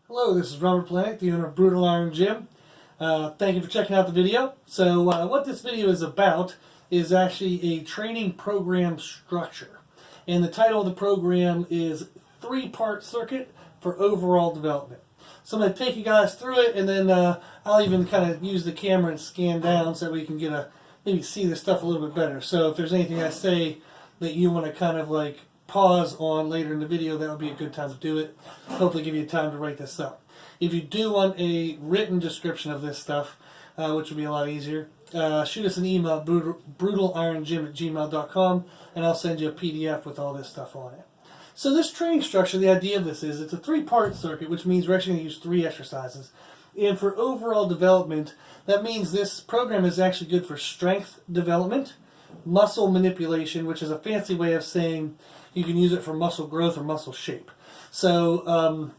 Hello, this is Robert Planek, the owner of Brutal Iron Gym. Thank you for checking out the video. So what this video is about is actually a training program structure. And the title of the program is 3-Part Circuit for Overall Development. So I'm going to take you guys through it, and then I'll even kind of use the camera and scan down so that we can maybe see this stuff a little bit better. So if there's anything I say that you want to kind of like pause on later in the video, that would be a good time to do it. Hopefully give you time to write this up. If you do want a written description of this stuff, which would be a lot easier, shoot us an email, brutaliron@gmail.com, and I'll send you a PDF with all this stuff on it. So this training structure, the idea of this is it's a 3-part circuit, which means we're actually going to use 3 exercises. And for overall development, that means this program is actually good for strength development, muscle manipulation, which is a fancy way of saying you can use it for muscle growth or muscle shape. So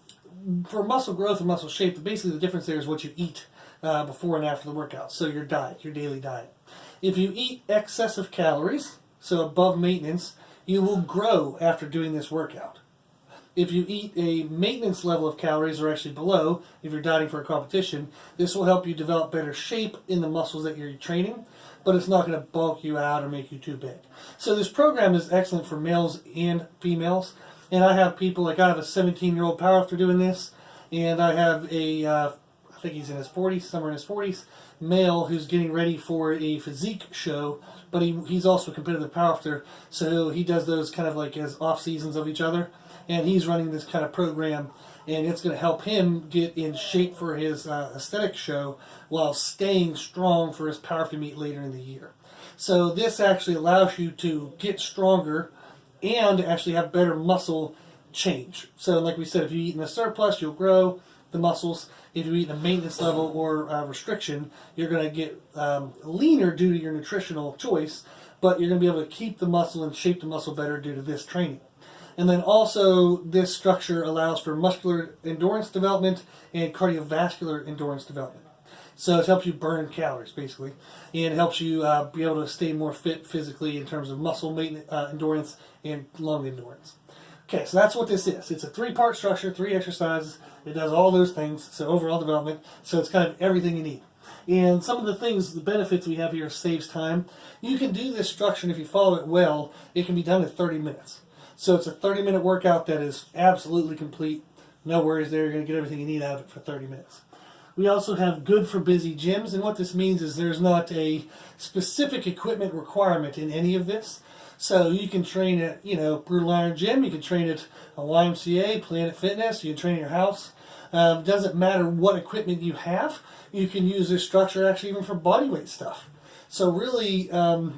for muscle growth and muscle shape, basically the difference there is what you eat before and after the workout. So your diet, your daily diet. If you eat excessive calories, so above maintenance, you will grow after doing this workout. If you eat a maintenance level of calories, or actually below, if you're dieting for a competition, this will help you develop better shape in the muscles that you're training, but it's not going to bulk you out or make you too big. So this program is excellent for males and females. And I have people, like I have a 17-year-old powerlifter doing this, and I have I think he's in his 40s, somewhere in his 40s, male who's getting ready for a physique show, but he's also a competitive powerlifter, so he does those kind of like as off seasons of each other, and he's running this kind of program, and it's going to help him get in shape for his aesthetic show while staying strong for his powerlifting meet later in the year. So this actually allows you to get stronger and actually have better muscle change. So like we said, if you eat in a surplus, you'll grow the muscles. If you eat in a maintenance level or restriction, you're going to get leaner due to your nutritional choice, but you're going to be able to keep the muscle and shape the muscle better due to this training. And then also this structure allows for muscular endurance development and cardiovascular endurance development. So it helps you burn calories, basically, and it helps you be able to stay more fit physically in terms of muscle maintenance, endurance and lung endurance. Okay, so that's what this is. It's a 3-part structure, 3 exercises. It does all those things, so overall development. So it's kind of everything you need. And some of the things, the benefits we have here saves time. You can do this structure, and if you follow it well, it can be done in 30 minutes. So it's a 30-minute workout that is absolutely complete. No worries there. You're going to get everything you need out of it for 30 minutes. We also have good for busy gyms, and what this means is there's not a specific equipment requirement in any of this. So you can train at, Brutal Iron Gym, you can train at a YMCA, Planet Fitness, you can train at your house. Doesn't matter what equipment you have, you can use this structure actually even for bodyweight stuff. So really,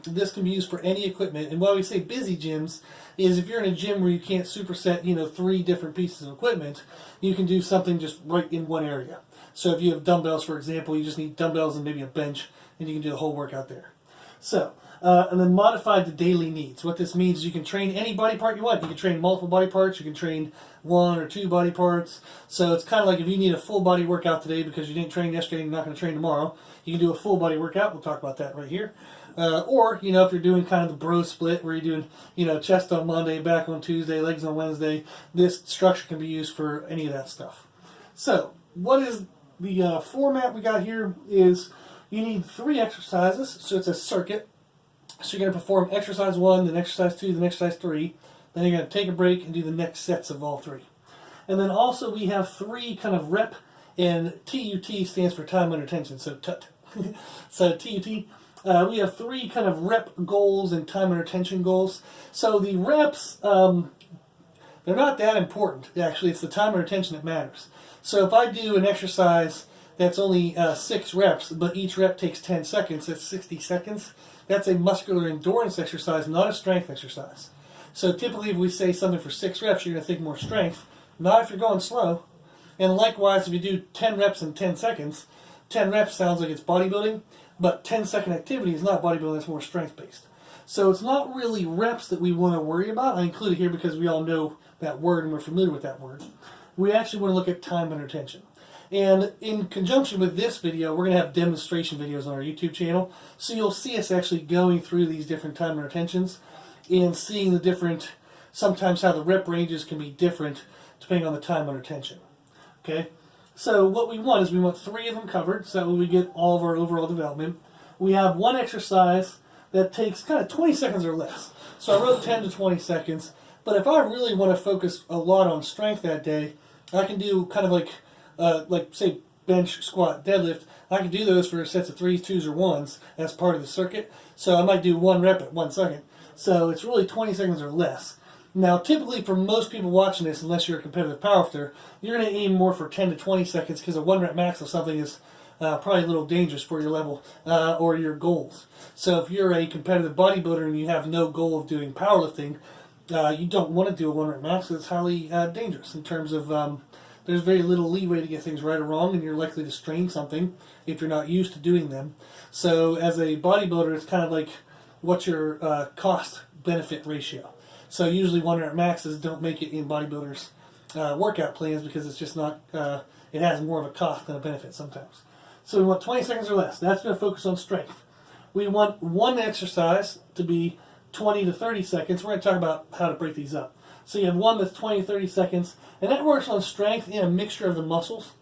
this can be used for any equipment. And why we say busy gyms is if you're in a gym where you can't superset, 3 different pieces of equipment, you can do something just right in one area. So if you have dumbbells, for example, you just need dumbbells and maybe a bench, and you can do the whole workout there. So, and then modify the daily needs. What this means is you can train any body part you want. You can train multiple body parts. You can train 1 or 2 body parts. So it's kind of like if you need a full body workout today because you didn't train yesterday and you're not going to train tomorrow, you can do a full body workout. We'll talk about that right here. Or, if you're doing kind of the bro split where you're doing, chest on Monday, back on Tuesday, legs on Wednesday, this structure can be used for any of that stuff. So, what is the format we got here is you need 3 exercises, so it's a circuit. So you're going to perform exercise 1, then exercise 2, then exercise 3. Then you're going to take a break and do the next sets of all 3. And then also we have 3 kind of rep, and TUT stands for time under tension, so TUT. So TUT, we have 3 kind of rep goals and time under tension goals. So the reps, they're not that important. Actually, it's the time under tension that matters. So if I do an exercise that's only 6 reps, but each rep takes 10 seconds, that's 60 seconds. That's a muscular endurance exercise, not a strength exercise. So typically if we say something for 6 reps, you're going to think more strength, not if you're going slow. And likewise, if you do 10 reps in 10 seconds, 10 reps sounds like it's bodybuilding, but 10-second activity is not bodybuilding, it's more strength-based. So it's not really reps that we want to worry about. I include it here because we all know that word and we're familiar with that word. We actually want to look at time under tension. And in conjunction with this video, we're going to have demonstration videos on our YouTube channel. So you'll see us actually going through these different time under tensions and seeing the different, sometimes how the rep ranges can be different depending on the time under tension. Okay, so what we want is we want 3 of them covered, so that way we get all of our overall development. We have one exercise that takes kind of 20 seconds or less. So I wrote 10 to 20 seconds, but if I really want to focus a lot on strength that day, I can do kind of like say bench, squat, deadlift. I can do those for sets of 3s, 2s, or 1s as part of the circuit. So I might do 1 rep at 1 second. So it's really 20 seconds or less. Now, typically for most people watching this, unless you're a competitive powerlifter, you're going to aim more for 10 to 20 seconds because a 1 rep max of something is probably a little dangerous for your level or your goals. So if you're a competitive bodybuilder and you have no goal of doing powerlifting, you don't want to do a 1 rep max. It's highly dangerous in terms of there's very little leeway to get things right or wrong, and you're likely to strain something if you're not used to doing them. So as a bodybuilder, it's kind of like what's your cost-benefit ratio. So usually 1 rep maxes don't make it in bodybuilders' workout plans because it's just not, it has more of a cost than a benefit sometimes. So we want 20 seconds or less. That's going to focus on strength. We want one exercise to be 20 to 30 seconds. We're going to talk about how to break these up. So you have one that's 20 to 30 seconds, and that works on strength in a mixture of the muscles.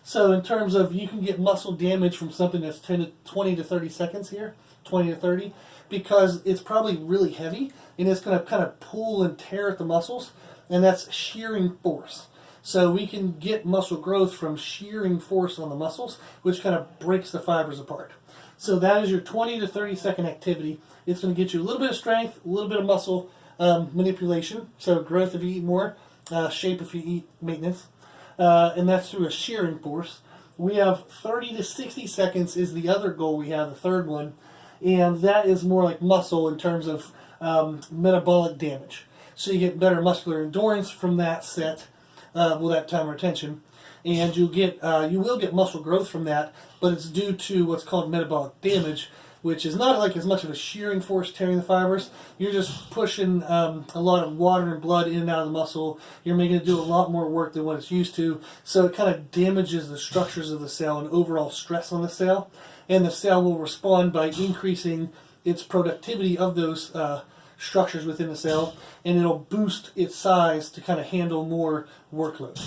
So in terms of you can get muscle damage from something that's 20 to 30 seconds here, 20 to 30, because it's probably really heavy, and it's going to kind of pull and tear at the muscles, and that's shearing force. So we can get muscle growth from shearing force on the muscles, which kind of breaks the fibers apart. So that is your 20 to 30 second activity. It's going to get you a little bit of strength, a little bit of muscle manipulation, so growth if you eat more, shape if you eat maintenance, and that's through a shearing force. We have 30 to 60 seconds is the other goal we have, the third one, and that is more like muscle in terms of metabolic damage. So you get better muscular endurance from that set, that time retention, and you will get muscle growth from that, but it's due to what's called metabolic damage, which is not like as much of a shearing force tearing the fibers. You're just pushing a lot of water and blood in and out of the muscle. You're making it do a lot more work than what it's used to, so it kind of damages the structures of the cell and overall stress on the cell, and the cell will respond by increasing its productivity of those structures within the cell, and it'll boost its size to kind of handle more workload.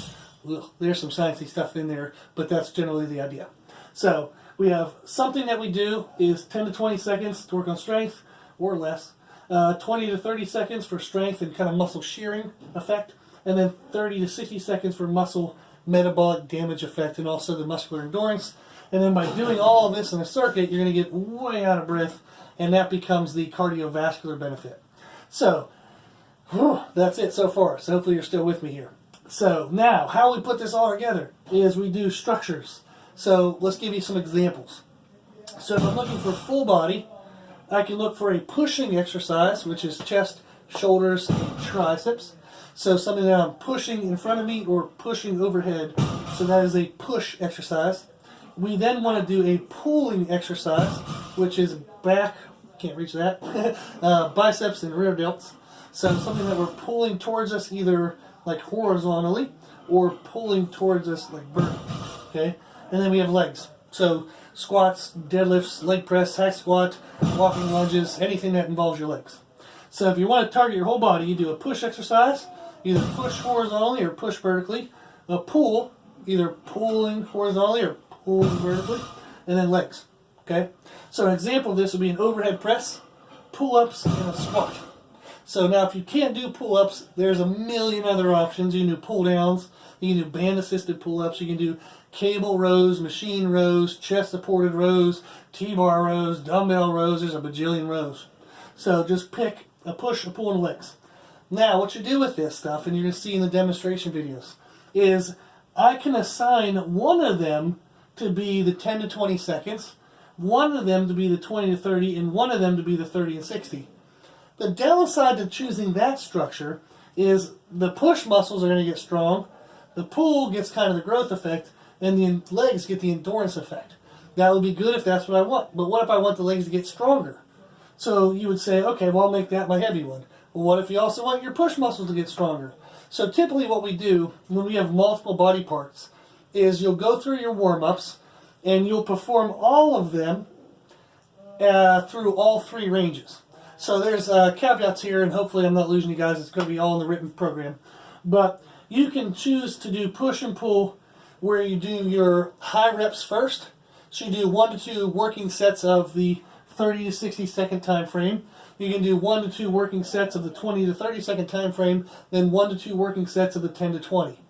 There's some sciencey stuff in there, but that's generally the idea. So we have something that we do is 10 to 20 seconds to work on strength or less, 20 to 30 seconds for strength and kind of muscle shearing effect, and then 30 to 60 seconds for muscle metabolic damage effect and also the muscular endurance. And then by doing all of this in a circuit, you're going to get way out of breath, and that becomes the cardiovascular benefit. So that's it so far. So hopefully you're still with me here. So now, how we put this all together is we do structures. So let's give you some examples. So if I'm looking for full body, I can look for a pushing exercise, which is chest, shoulders, and triceps. So something that I'm pushing in front of me or pushing overhead. So that is a push exercise. We then want to do a pulling exercise, which is back, can't reach that, biceps and rear delts. So something that we're pulling towards us either like horizontally or pulling towards us like vertically. Okay? And then we have legs. So squats, deadlifts, leg press, hack squat, walking lunges, anything that involves your legs. So if you want to target your whole body, you do a push exercise, either push horizontally or push vertically. A pull, either pulling horizontally or pulling vertically, and then legs. Okay? So an example of this would be an overhead press, pull-ups, and a squat. So now if you can't do pull-ups, there's a million other options. You can do pull-downs, you can do band-assisted pull-ups, you can do cable rows, machine rows, chest-supported rows, T-bar rows, dumbbell rows. There's a bajillion rows. So just pick a push, a pull, and legs. Now what you do with this stuff, and you're going to see in the demonstration videos, is I can assign one of them to be the 10 to 20 seconds, one of them to be the 20 to 30, and one of them to be the 30 and 60. The downside to choosing that structure is the push muscles are going to get strong, the pull gets kind of the growth effect, and the legs get the endurance effect. That would be good if that's what I want. But what if I want the legs to get stronger? So you would say, okay, well, I'll make that my heavy one. Well, what if you also want your push muscles to get stronger? So typically what we do when we have multiple body parts is you'll go through your warm-ups and you'll perform all of them through all 3 ranges. So there's caveats here, and hopefully I'm not losing you guys. It's going to be all in the written program. But you can choose to do push and pull where you do your high reps first. So you do 1 to 2 working sets of the 30 to 60 second time frame. You can do 1 to 2 working sets of the 20 to 30 second time frame, then 1 to 2 working sets of the 10 to 20.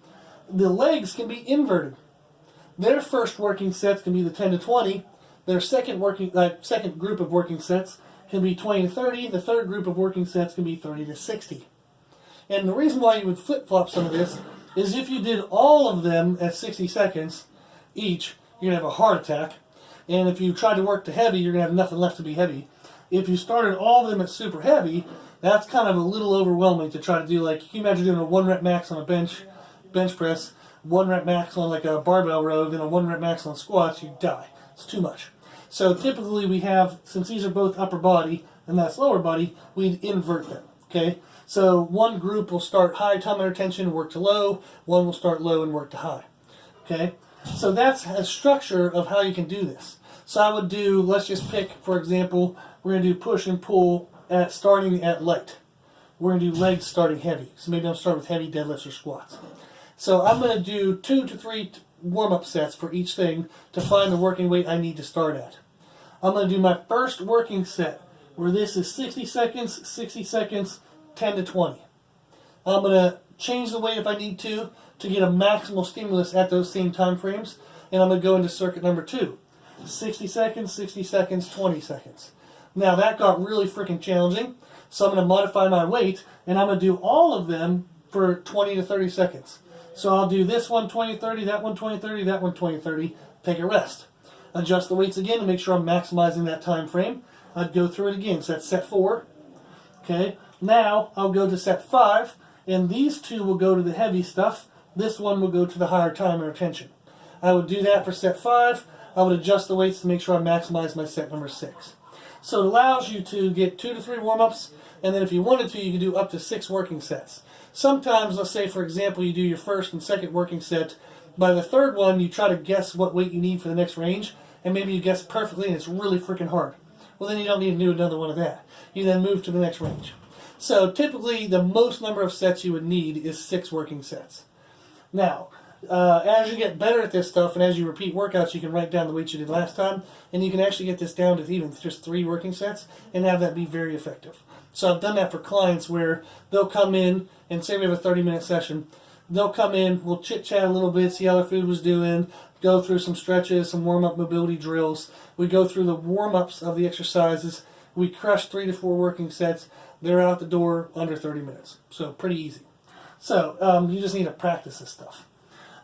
The legs can be inverted. Their first working sets can be the 10 to 20. Their second group of working sets can be 20 to 30. The third group of working sets can be 30 to 60. And the reason why you would flip-flop some of this is if you did all of them at 60 seconds each, you're going to have a heart attack. And if you tried to work to heavy, you're going to have nothing left to be heavy. If you started all of them at super heavy, that's kind of a little overwhelming to try to do. Like, can you imagine doing a 1 rep max on a bench press, 1 rep max on like a barbell row, then a 1 rep max on squats? You die. It's too much. So typically we have, since these are both upper body and that's lower body, we'd invert them. Okay? So one group will start high time under tension, work to low. One will start low and work to high. Okay? So that's a structure of how you can do this. So I would do, let's just pick, for example, we're going to do push and pull starting at light. We're going to do legs starting heavy. So maybe I'll start with heavy deadlifts or squats. So I'm going to do 2 to 3 warm-up sets for each thing to find the working weight I need to start at. I'm going to do my first working set, where this is 60 seconds, 10 to 20. I'm going to change the weight if I need to get a maximal stimulus at those same time frames, and I'm going to go into circuit number 2. 60 seconds, 20 seconds. Now that got really freaking challenging, so I'm going to modify my weight, and I'm going to do all of them for 20 to 30 seconds. So I'll do this one 20, 30, that one 20, 30, that one 20, 30, take a rest. Adjust the weights again to make sure I'm maximizing that time frame. I'd go through it again. So that's set 4. Okay, now I'll go to set 5, and these two will go to the heavy stuff. This one will go to the higher time or tension. I would do that for set 5. I would adjust the weights to make sure I maximize my set number 6. So it allows you to get 2 to 3 warm-ups, and then if you wanted to, you could do up to 6 working sets. Sometimes, let's say, for example, you do your first and second working set. By the third one, you try to guess what weight you need for the next range, and maybe you guess perfectly, and it's really freaking hard. Well, then you don't need to do another one of that. You then move to the next range. So typically, the most number of sets you would need is 6 working sets. Now, as you get better at this stuff, and as you repeat workouts, you can write down the weights you did last time, and you can actually get this down to even just 3 working sets, and have that be very effective. So I've done that for clients where they'll come in, and say we have a 30-minute session, they'll come in, we'll chit-chat a little bit, see how their food was doing, go through some stretches, some warm-up mobility drills. We go through the warm-ups of the exercises. We crush 3 to 4 working sets. They're out the door under 30 minutes. So pretty easy. So you just need to practice this stuff.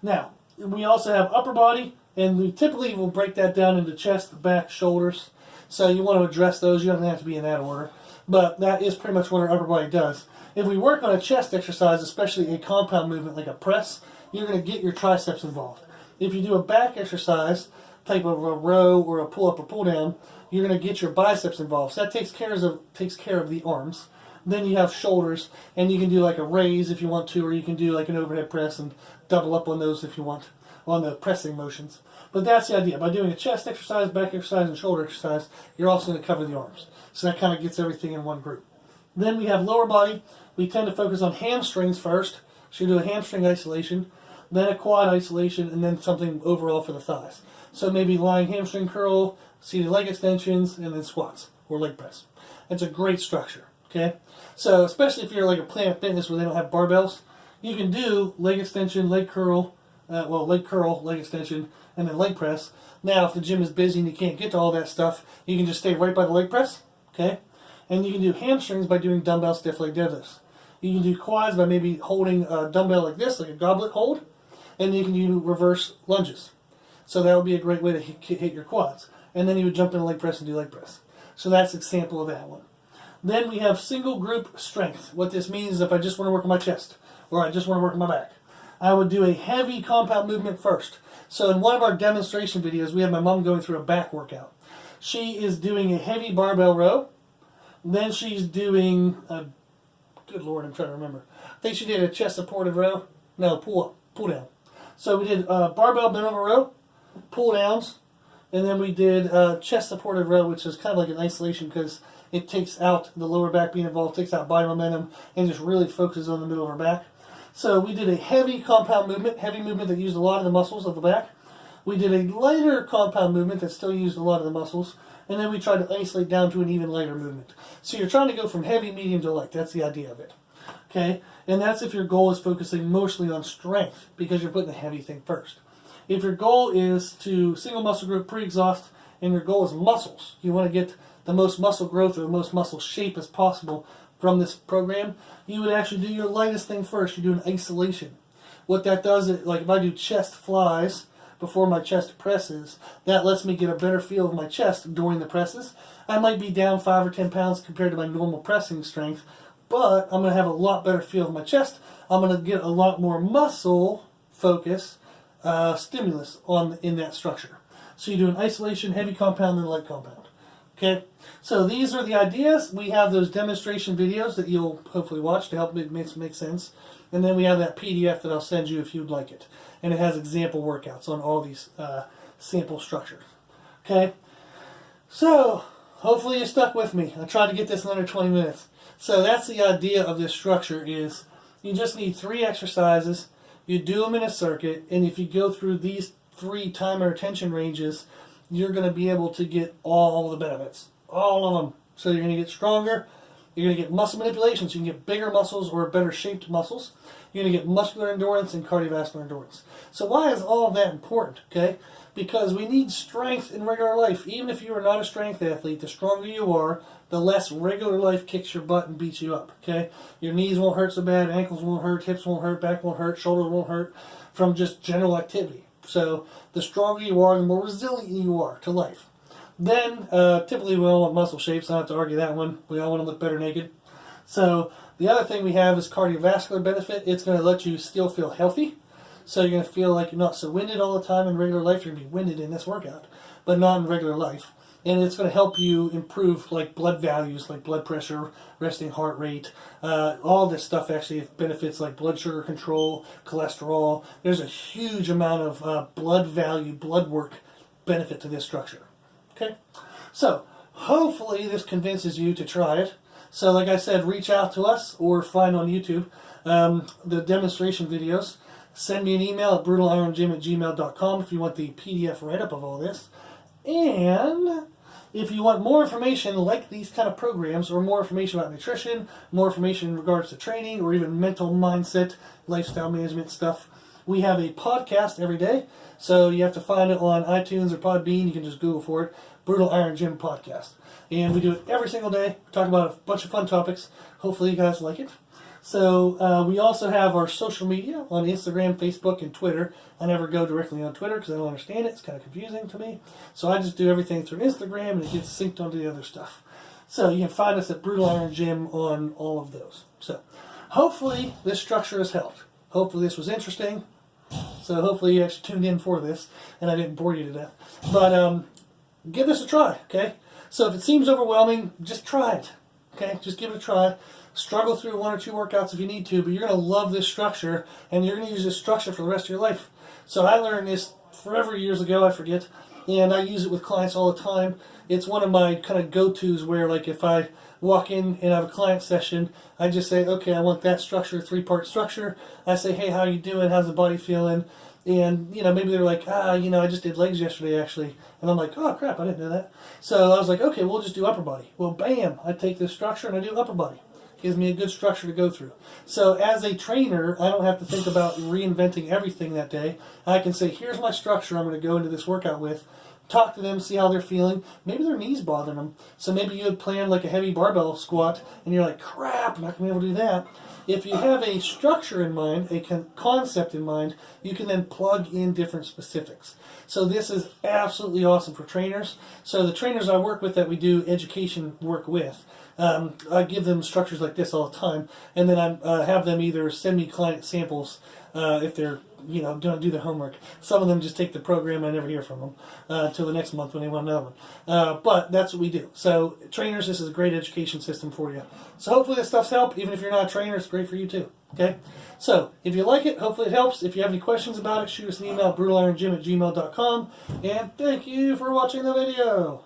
Now, we also have upper body, and we typically will break that down into chest, back, shoulders. So you want to address those. You don't have to be in that order. But that is pretty much what our upper body does. If we work on a chest exercise, especially a compound movement like a press, you're going to get your triceps involved. If you do a back exercise, type of a row or a pull-up or pull-down, you're going to get your biceps involved. So that takes care of the arms. Then you have shoulders, and you can do like a raise if you want to, or you can do like an overhead press and double up on those if you want, on the pressing motions. But that's the idea. By doing a chest exercise, back exercise, and shoulder exercise, you're also going to cover the arms. So that kind of gets everything in one group. Then we have lower body. We tend to focus on hamstrings first. So you do a hamstring isolation, then a quad isolation, and then something overall for the thighs. So maybe lying hamstring curl, seated leg extensions, and then squats or leg press. It's a great structure. Okay, so especially if you're like a Planet Fitness where they don't have barbells, you can do leg extension, leg curl, leg extension, and then leg press. Now, if the gym is busy and you can't get to all that stuff, you can just stay right by the leg press. Okay, and you can do hamstrings by doing dumbbell stiff leg deadlifts. You can do quads by maybe holding a dumbbell like this, like a goblet hold, and you can do reverse lunges. So that would be a great way to hit your quads. And then you would jump in a leg press and do leg press. So that's an example of that one. Then we have single group strength. What this means is if I just want to work on my chest, or I just want to work on my back, I would do a heavy compound movement first. So in one of our demonstration videos, we have my mom going through a back workout. She is doing a heavy barbell row. Then she's doing good Lord, I'm trying to remember. I think she did a chest supported row. No, pull down. So we did barbell bent over row, pull downs, and then we did chest supported row, which is kind of like an isolation because it takes out the lower back being involved, takes out body momentum, and just really focuses on the middle of her back. So we did a heavy compound movement, that used a lot of the muscles of the back. We did a lighter compound movement that still used a lot of the muscles. And then we tried to isolate down to an even lighter movement. So you're trying to go from heavy, medium to light. That's the idea of it. Okay? And that's if your goal is focusing mostly on strength, because you're putting the heavy thing first. If your goal is to single muscle group pre-exhaust, and your goal is muscles, you want to get the most muscle growth or the most muscle shape as possible from this program, you would actually do your lightest thing first. You do an isolation. What that does is, like if I do chest flies before my chest presses, that lets me get a better feel of my chest during the presses. I might be down 5 or 10 pounds compared to my normal pressing strength, but I'm going to have a lot better feel of my chest. I'm going to get a lot more muscle focus stimulus in that structure. So you do an isolation, heavy compound, and light compound. Okay? So these are the ideas. We have those demonstration videos that you'll hopefully watch to help it make sense. And then we have that PDF that I'll send you if you'd like it. And it has example workouts on all these sample structures. Okay? So, hopefully you stuck with me. I tried to get this in under 20 minutes. So that's the idea of this structure is you just need 3 exercises. You do them in a circuit. And if you go through these 3 timer attention ranges, you're going to be able to get all the benefits. All of them. So you're going to get stronger. You're going to get muscle manipulation, so you can get bigger muscles or better shaped muscles. You're going to get muscular endurance and cardiovascular endurance. So why is all of that important? Okay, because we need strength in regular life. Even if you are not a strength athlete, the stronger you are, the less regular life kicks your butt and beats you up. Okay, your knees won't hurt so bad, ankles won't hurt, hips won't hurt, back won't hurt, shoulders won't hurt from just general activity. So the stronger you are, the more resilient you are to life. Then, typically we all want muscle shapes. I don't have to argue that one. We all want to look better naked. So, the other thing we have is cardiovascular benefit. It's going to let you still feel healthy. So, you're going to feel like you're not so winded all the time in regular life. You're going to be winded in this workout, but not in regular life. And it's going to help you improve like blood values, like blood pressure, resting heart rate. All this stuff actually benefits like blood sugar control, cholesterol. There's a huge amount of blood value, blood work benefit to this structure. Okay, so hopefully this convinces you to try it. So like I said, reach out to us or find on YouTube the demonstration videos. Send me an email at brutalironGym@gmail.com if you want the PDF write-up of all this. And if you want more information like these kind of programs, or more information about nutrition, more information in regards to training, or even mental mindset, lifestyle management stuff, we have a podcast every day. So you have to find it on iTunes or Podbean. You can just Google for it. Brutal Iron Gym Podcast. And we do it every single day. We talk about a bunch of fun topics. Hopefully you guys like it. So we also have our social media on Instagram, Facebook, and Twitter. I never go directly on Twitter because I don't understand it. It's kind of confusing to me. So I just do everything through Instagram and it gets synced onto the other stuff. So you can find us at Brutal Iron Gym on all of those. So hopefully this structure has helped. Hopefully this was interesting. So hopefully you actually tuned in for this and I didn't bore you to death. But give this a try, okay? So if it seems overwhelming, just try it, okay? Just give it a try. Struggle through 1 or 2 workouts if you need to, but you're going to love this structure and you're going to use this structure for the rest of your life. So I learned this forever years ago, I forget, and I use it with clients all the time. It's one of my kind of go-tos where, like, if I walk in and have a client session, I just say, okay, I want that structure, 3-part structure. I say, hey, how you doing? How's the body feeling? And, you know, maybe they're like, I just did legs yesterday, actually. And I'm like, oh, crap, I didn't know that. So I was like, okay, we'll just do upper body. Well, bam, I take this structure and I do upper body. Gives me a good structure to go through. So as a trainer, I don't have to think about reinventing everything that day. I can say, here's my structure I'm going to go into this workout with. Talk to them, see how they're feeling. Maybe their knees bothering them. So maybe you had planned like a heavy barbell squat, and you're like, crap, I'm not going to be able to do that. If you have a structure in mind, a concept in mind, you can then plug in different specifics. So this is absolutely awesome for trainers. So the trainers I work with that we do education work with, I give them structures like this all the time, and then I have them either send me client samples if they're going to do their homework. Some of them just take the program and I never hear from them until the next month when they want another one. But that's what we do. So trainers, this is a great education system for you. So hopefully this stuff's helped. Even if you're not a trainer, it's great for you too. Okay? So if you like it, hopefully it helps. If you have any questions about it, shoot us an email at brutalironGym@gmail.com. And thank you for watching the video.